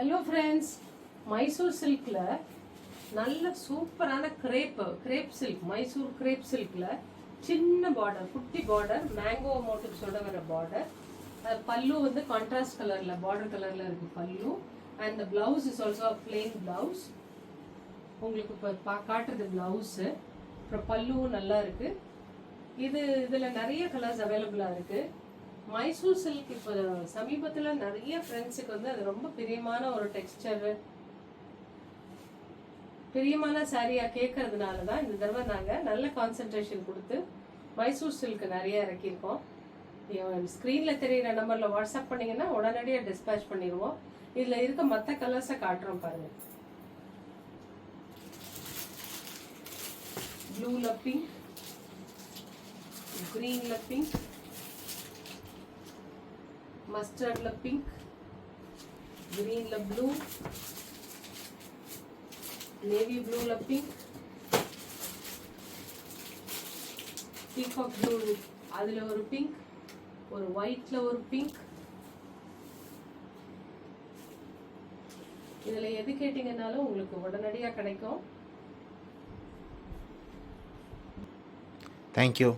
Hello friends, Mysore சில்கில் நல்ல சூப்பரான grape silk, Mysore grape சில்கில் சின்ன பார்டர், குட்டி பார்டர், மேங்கோ மோட்டிவ்ஸோட வர பார்டர். பல்லு வந்து கான்ட்ராஸ்ட் கலரில், பார்டர் கலரில் இருக்குது பல்லு. And the blouse is also plain blouse. உங்களுக்கு இப்போ காட்டுறது பிளவுஸு. அப்புறம் பல்லுவும் நல்லா இருக்குது. இதில் நிறைய கலர்ஸ் அவைலபிளாக இருக்குது. மைசூர் சில்க் இப்போ சமீபத்தில் நிறைய ஃப்ரெண்ட்ஸுக்கு வந்து அது ரொம்ப பிரியமான ஒரு டெக்ஸ்டரு, பிரியமான சாரியாக கேட்கறதுனால தான் இந்த தடவை நாங்கள் நல்ல கான்சன்ட்ரேஷன் கொடுத்து மைசூர் சில்க் நிறைய இறக்கியிருக்கோம். ஸ்க்ரீனில் தெரிகிற நம்பரில் வாட்ஸ்அப் பண்ணிங்கன்னா உடனடியாக டிஸ்பேச் பண்ணிடுவோம். இதில் இருக்க மற்ற கலர்ஸை காட்டுறோம் பாருங்கள். ப்ளூவில் பிங்க், க்ரீனில் பிங்க், மஸ்டர்ட்ல பிங்க், கிரீன்ல ப்ளூ, நேவி ப்ளூல பிங்க், பீகாக் ப்ளூ அதுல ஒரு பிங்க், ஒரு ஒயிட்ல ஒரு பிங்க். இதுல எது கேட்டீங்கன்னாலும் உங்களுக்கு உடனடியாக கிடைக்கும். தேங்க்யூ.